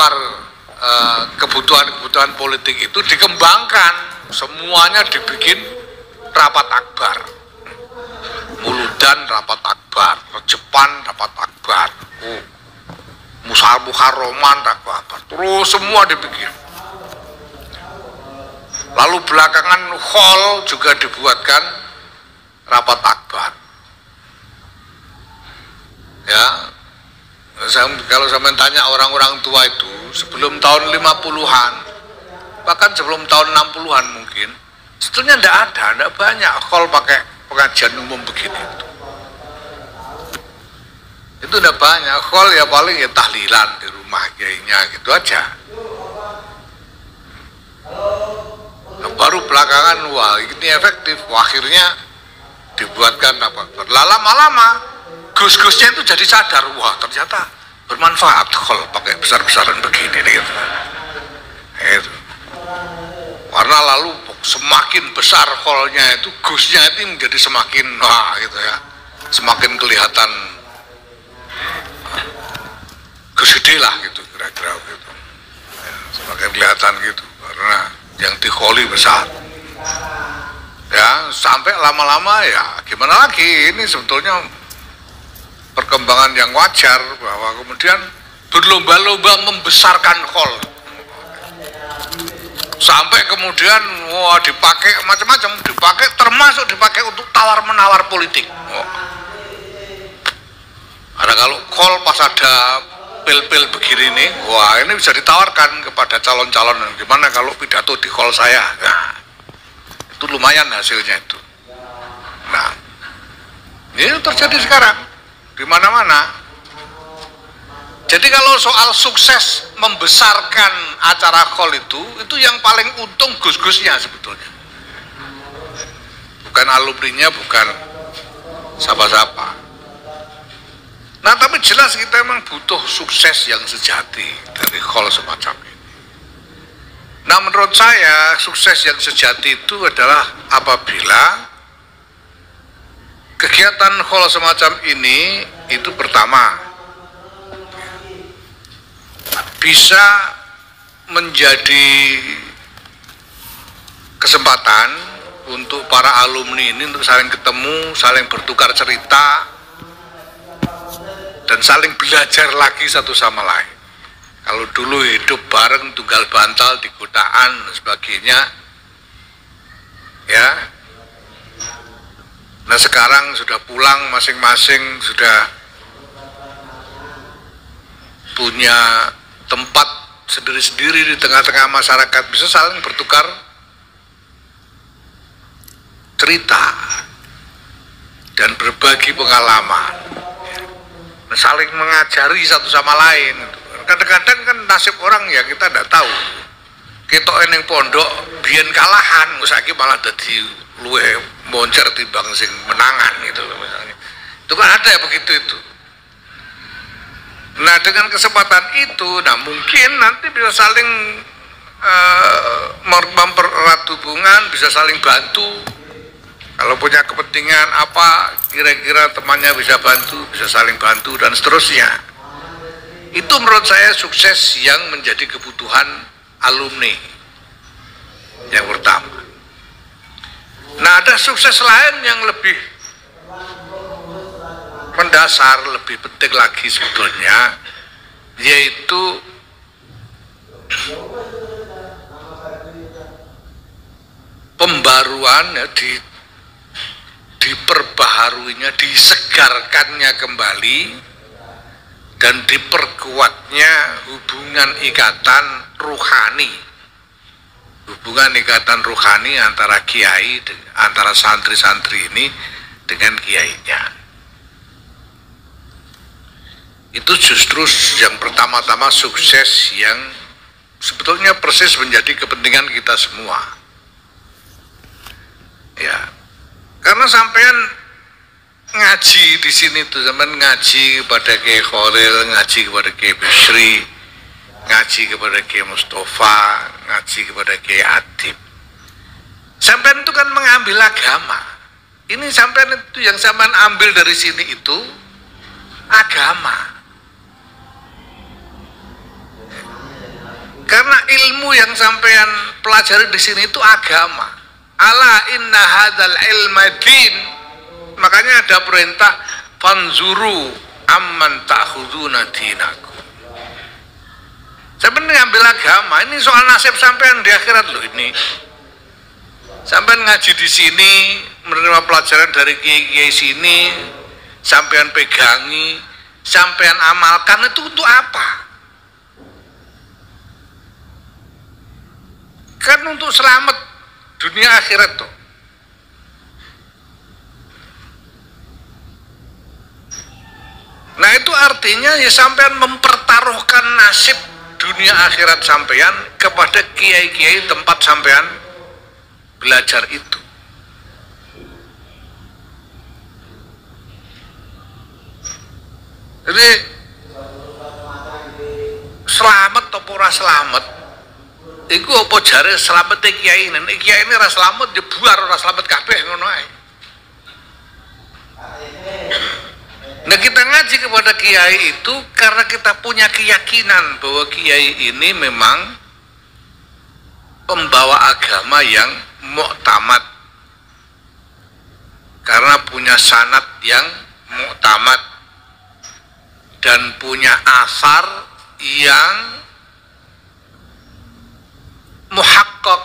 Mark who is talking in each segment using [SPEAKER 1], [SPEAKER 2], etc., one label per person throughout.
[SPEAKER 1] luar kebutuhan-kebutuhan politik itu dikembangkan, semuanya dibikin rapat akbar, Muludan rapat akbar, Rejepan rapat akbar, Muharraman rapat akbar, terus semua dibikin. Lalu belakangan hall juga dibuatkan rapat akbar. Ya, kalau saya tanya orang-orang tua itu sebelum tahun 50-an, bahkan sebelum tahun 60-an mungkin, sebetulnya tidak banyak hall pakai pengajian umum begini. Itu tidak banyak hall, ya paling ya tahlilan di rumah kiainya gitu aja. Nah, baru belakangan wah ini efektif, akhirnya dibuatkan apa? Lama-lama gus-gusnya itu jadi sadar, wah ternyata bermanfaat hall pakai besar-besaran begini gitu. Itu. Karena lalu semakin besar hallnya itu, gusnya itu menjadi semakin gitu ya, semakin kelihatan gus gede lah gitu kira-kira gitu. Ya, semakin kelihatan gitu karena yang dikholi besar. Ya sampai lama-lama ya gimana lagi, ini sebetulnya perkembangan yang wajar bahwa kemudian berlomba-lomba membesarkan hall sampai kemudian wah dipakai macam-macam, dipakai termasuk dipakai untuk tawar-menawar politik. Ada kalau hall pas ada pil-pil begini nih, wah ini bisa ditawarkan kepada calon-calon, gimana kalau pidato di hall saya. Nah, itu lumayan hasilnya itu. Nah, ini terjadi sekarang di mana-mana. Jadi kalau soal sukses membesarkan acara hall itu yang paling untung gus-gusnya sebetulnya, bukan alumninya, bukan siapa-siapa. Nah tapi jelas kita memang butuh sukses yang sejati dari hall semacam ini. Nah menurut saya sukses yang sejati itu adalah apabila kegiatan hall semacam ini itu pertama bisa menjadi kesempatan untuk para alumni ini untuk saling ketemu, saling bertukar cerita, dan saling belajar lagi satu sama lain. Kalau dulu hidup bareng tunggal bantal di godaan dan sebagainya, ya. Nah sekarang sudah pulang masing-masing, sudah punya tempat sendiri-sendiri di tengah-tengah masyarakat, bisa saling bertukar cerita dan berbagi pengalaman, saling mengajari satu sama lain. Kadang-kadang kan nasib orang ya kita tidak tahu. Kita eneng pondok biyen kalahan, saiki malah dadi luwih moncer timbang sing menangan gitu loh misalnya. Itu kan ada ya begitu itu. Nah dengan kesempatan itu, nah mungkin nanti bisa saling mempererat hubungan, bisa saling bantu. Kalau punya kepentingan apa, kira-kira temannya bisa bantu, bisa saling bantu dan seterusnya. Itu menurut saya sukses yang menjadi kebutuhan alumni yang pertama. Nah ada sukses lain yang lebih mendasar, lebih penting lagi sebetulnya, yaitu pembaruan ya, diperbaharuinya, disegarkannya kembali dan diperkuatnya hubungan ikatan ruhani antara kiai, antara santri-santri ini dengan kiainya. Itu justru yang pertama-tama sukses yang sebetulnya persis menjadi kepentingan kita semua. Ya, karena sampean ngaji di sini tuh, sampean ngaji kepada Kiai Khalil, ngaji kepada Kiai Bisri, ngaji kepada Kiai Mustafa, ngaji kepada Kiai Adib. Sampean itu kan mengambil agama. Ini sampean itu yang sampean ambil dari sini itu agama. Karena ilmu yang sampean pelajari di sini itu agama. Ala inna hadzal ilma din. Makanya ada perintah fanzuru amman ta'khuduna dinakum. Sampean ngambil agama, ini soal nasib sampean di akhirat loh ini. Sampean ngaji di sini, menerima pelajaran dari kiai-kiai sini, sampean pegangi, sampean amalkan, itu untuk apa? Kan untuk selamat dunia akhirat tuh. Nah itu artinya ya sampean mempertaruhkan nasib dunia akhirat sampean kepada kiai-kiai tempat sampean belajar itu. Jadi selamat atau ora selamat iku apa jare slamete kiai ini. Kiai ini ora slamet jebuar ora slamet kabeh ngono ae. Nah kita ngaji kepada kiai itu karena kita punya keyakinan bahwa kiai ini memang pembawa agama yang muktamad, karena punya sanad yang muktamad dan punya asar yang muhakkak,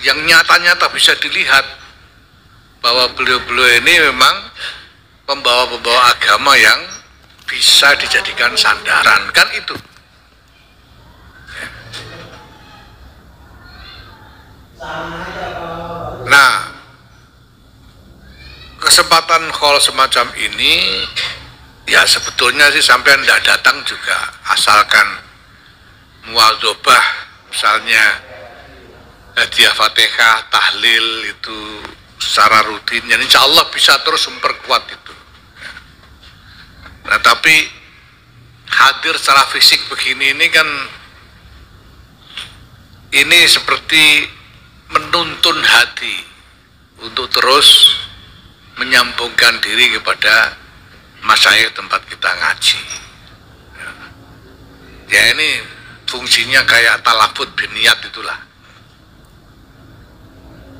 [SPEAKER 1] yang nyata-nyata bisa dilihat bahwa beliau-beliau ini memang pembawa-pembawa agama yang bisa dijadikan sandaran, kan itu. Nah, kesempatan call semacam ini ya sebetulnya sih sampai tidak datang juga, asalkan muadzobah misalnya hadiah Fatihah, tahlil itu secara rutin, jadi insya Allah bisa terus memperkuat itu. Nah tapi hadir secara fisik begini ini kan ini seperti menuntun hati untuk terus menyambungkan diri kepada masyayikh tempat kita ngaji. Ya ini fungsinya kayak talafut biniat itulah.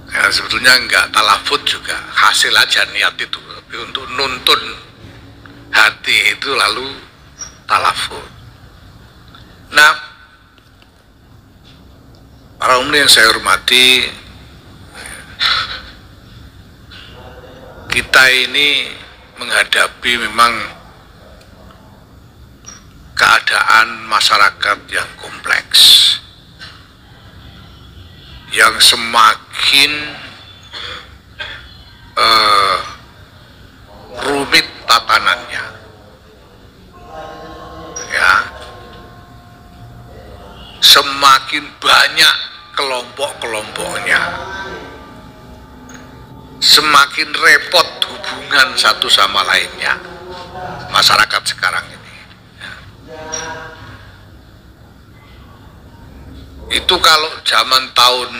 [SPEAKER 1] Ya, sebetulnya enggak talafut juga, hasil aja niat itu, tapi untuk nuntun hati itu lalu talafut. Nah, para umum yang saya hormati, kita ini menghadapi memang keadaan masyarakat yang kompleks, yang semakin rumit tatanannya, ya, semakin banyak kelompok-kelompoknya, semakin repot hubungan satu sama lainnya masyarakat sekarang ini. Itu kalau zaman tahun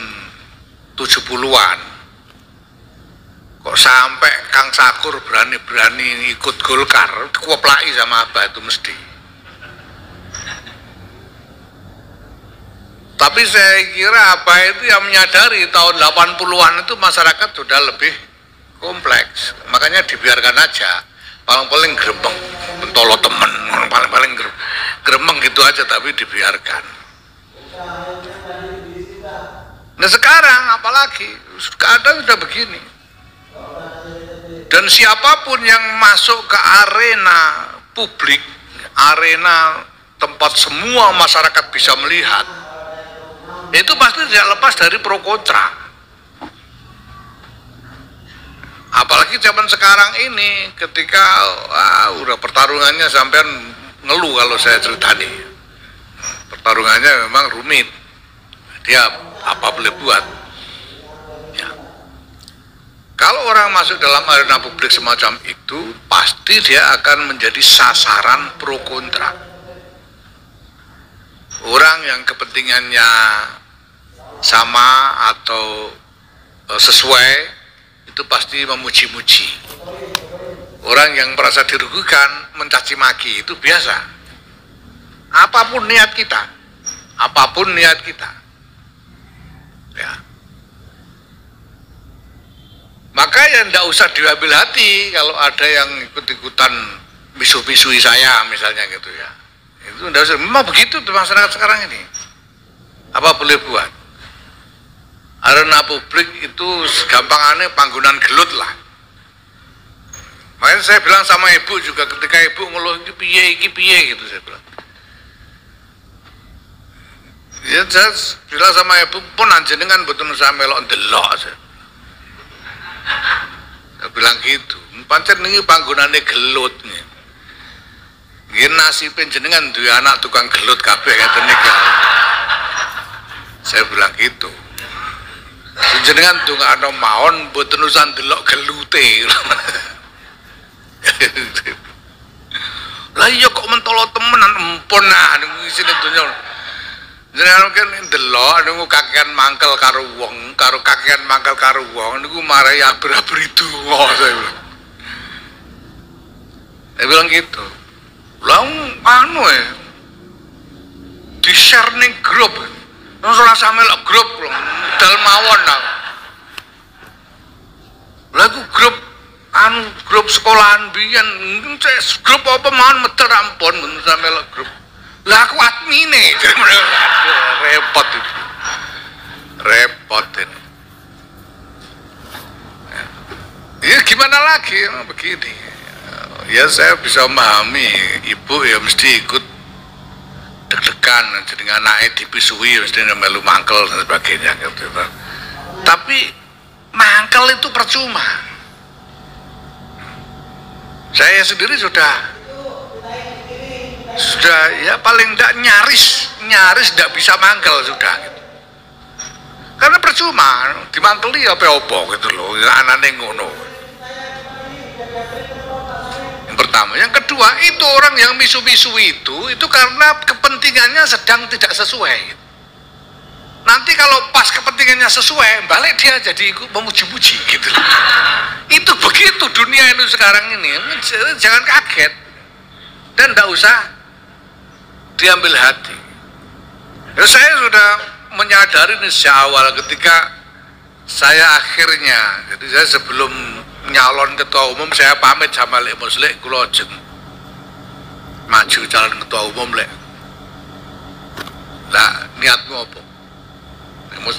[SPEAKER 1] 70-an kok sampai Kang Sakur berani-berani ikut Golkar, dikuaplai sama Abah itu mesti. Tapi saya kira Abah itu yang menyadari tahun 80-an itu masyarakat sudah lebih kompleks, makanya dibiarkan aja, paling-paling gremeng, mentolo temen, paling-paling gremeng gitu aja, tapi dibiarkan. Nah sekarang apalagi keadaan sudah begini, dan siapapun yang masuk ke arena publik, arena tempat semua masyarakat bisa melihat, itu pasti tidak lepas dari pro kontra. Apalagi zaman sekarang ini, ketika udah pertarungannya sampean ngeluh kalau saya ceritani, pertarungannya memang rumit, dia apa boleh buat ya. Kalau orang masuk dalam arena publik semacam itu, pasti dia akan menjadi sasaran pro kontra. Orang yang kepentingannya sama atau sesuai itu pasti memuji-muji. Orang yang merasa dirugikan mencaci maki itu biasa. Apapun niat kita, apapun niat kita. Ya. Maka ya ndak usah diambil hati kalau ada yang ikut-ikutan misu-misui saya misalnya gitu ya. Itu ndak usah. Memang begitu tuh masyarakat sekarang ini. Apa boleh buat? Arena publik itu gampangannya panggonan gelut lah. Makanya saya bilang sama ibu juga ketika ibu ngeluh iki piye gitu saya bilang. Ya saya bilang sama ibu pun anjenengan betul saya melok ndelok saya bilang gitu. Pancen niki panggonane gelut nih. Nggih nasibe jenengan duwe anak tukang gelut kabeh ngeten niki. Saya bilang gitu. Jenengan ndongakno mawon mboten usah ndelok gelute. Lah iya kok mentolo temenan empun nah niku isine donya. Jenengan kan ndelok niku kakean mangkel karo wong, karo kakean mangkel karo wong niku marai abri-abri donga saya bilang. Saya bilang gitu. Lah anu di-share ning grup. Wong ora sampe lek grup dal mawon nah. Lah grup anu grup sekolahan biyen grup apa mawon meter ampun sampe lek grup. Lah aku admine. Repot itu. Repot ini. Ya gimana lagi begini. Ya saya bisa memahami ibu ya mesti ikut deg-degan jadi anaknya dipisui mesti melu mangkel dan sebagainya gitu. Tapi mangkel itu percuma. Saya sendiri sudah ya paling tidak nyaris tidak bisa mangkel sudah gitu. Karena percuma dimangkeli apa-apa gitu loh, anaknya ngono. Yang pertama, yang kedua itu orang yang misu-misu itu karena kepentingannya sedang tidak sesuai. Nanti kalau pas kepentingannya sesuai, balik dia jadi ikut memuji-muji gitu. Itu begitu dunia itu sekarang ini, jangan kaget dan tidak usah diambil hati. Ya, saya sudah menyadari ini sejak awal ketika saya akhirnya, jadi saya sebelum nyalon ketua umum saya pamit sama Lek Mus, Lek kula ajeng maju calon ketua umum Lek. Lah niatmu apa? Lek Mus,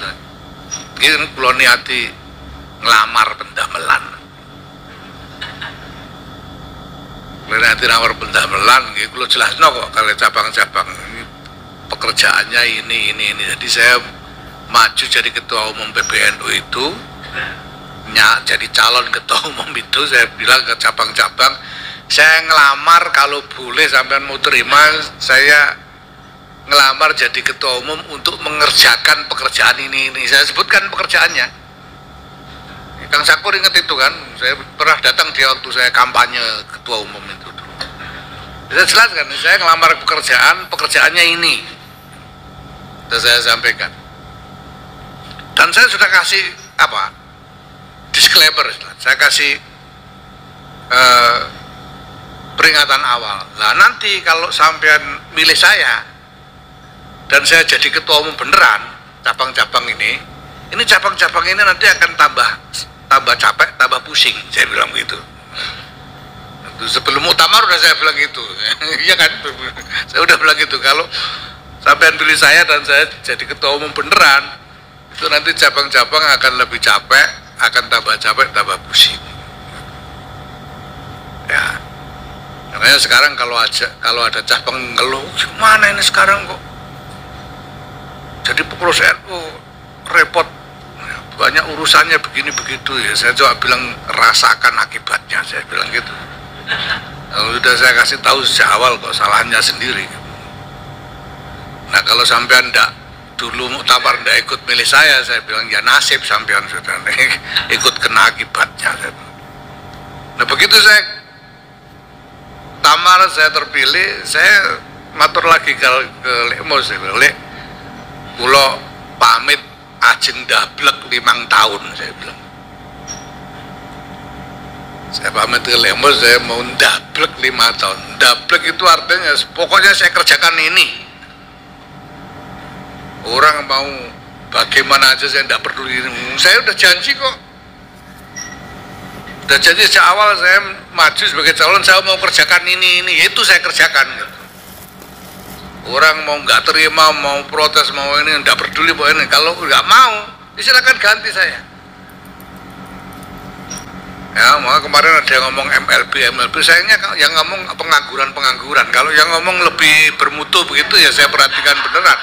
[SPEAKER 1] ini kula niati ngelamar pendamelan. Nanti nawar pendamelan, kalau jelasno kok kalau cabang-cabang pekerjaannya ini. Jadi saya maju jadi ketua umum PBNU itu, jadi calon ketua umum itu saya bilang ke cabang-cabang, saya ngelamar kalau boleh sampean mau terima, saya ngelamar jadi ketua umum untuk mengerjakan pekerjaan ini. Saya sebutkan pekerjaannya. Kang Sakur ingat itu kan, saya pernah datang dia waktu saya kampanye ketua umum itu dulu. Saya jelaskan, saya ngelamar pekerjaannya ini. Sudah saya sampaikan. Dan saya sudah kasih apa? Disclaimer, saya kasih peringatan awal. Nah nanti kalau sampean milih saya dan saya jadi ketua umum beneran cabang-cabang ini cabang-cabang ini nanti akan tambah capek, tambah pusing, saya bilang gitu. Sebelum muktamar udah saya bilang gitu. Iya kan? Saya udah bilang gitu. Kalau sampean pilih saya dan saya jadi ketua umum beneran, itu nanti cabang-cabang akan lebih capek, akan tambah capek, tambah pusing. Ya. Makanya sekarang kalau ada cabang ngeluh, gimana ini sekarang kok jadi pengurus NU repot, banyak urusannya begini begitu ya. Saya coba bilang rasakan akibatnya, saya bilang gitu. Sudah saya kasih tahu sejak awal kok salahnya sendiri. Nah kalau sampean dulu muktamar ndak ikut milih saya bilang ya nasib sampean sudah ikut kena akibatnya. Nah begitu saya tamar, saya terpilih, saya matur lagi ke Lek Mus, saya bilang Lek, kula pamit ajeng dablek 5 tahun, saya bilang. Saya pamit ke Lek Mus, saya mau dablek 5 tahun. Dablek itu artinya pokoknya saya kerjakan ini. Orang mau bagaimana aja saya tidak peduli. Saya udah janji kok. Udah janji sejak awal saya maju sebagai calon, saya mau kerjakan ini, itu saya kerjakan. Gitu. Orang mau nggak terima, mau protes, mau ini, tidak peduli pokoknya. Kalau nggak mau, silakan ganti saya. Ya, maka kemarin ada yang ngomong MLB, sayangnya yang ngomong pengangguran. Kalau yang ngomong lebih bermutu begitu ya saya perhatikan beneran.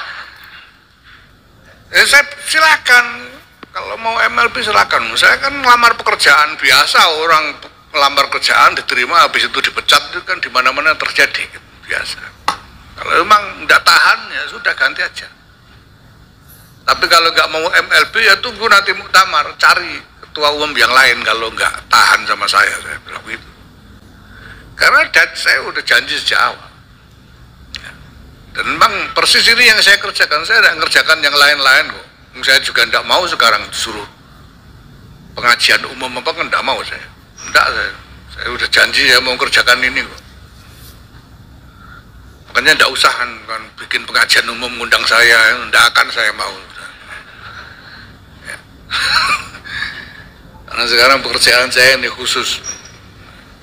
[SPEAKER 1] Saya silakan, kalau mau MLB silakan. Saya kan ngelamar pekerjaan biasa, orang ngelamar kerjaan diterima habis itu dipecat, itu kan di mana-mana terjadi gitu, biasa. Kalau memang nggak tahan ya sudah ganti aja. Tapi kalau nggak mau MLB ya tunggu nanti muktamar, cari ketua umum yang lain kalau nggak tahan sama saya bilang begitu. Karena saya udah janji sejak awal. Dan memang persis ini yang saya kerjakan, saya tidak mengerjakan yang lain-lain kok. Saya juga tidak mau sekarang disuruh pengajian umum apa kan tidak mau saya. Tidak, saya udah janji saya mau kerjakan ini kok. Makanya tidak usah kan bikin pengajian umum ngundang saya, tidak akan saya mau. Ya. Karena sekarang pekerjaan saya ini khusus.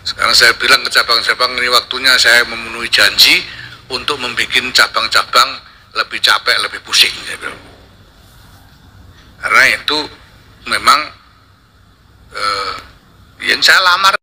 [SPEAKER 1] Sekarang saya bilang ke cabang-cabang ini waktunya saya memenuhi janji untuk membuat cabang-cabang lebih capek, lebih pusing, saya bilang. Karena itu memang yang saya lamar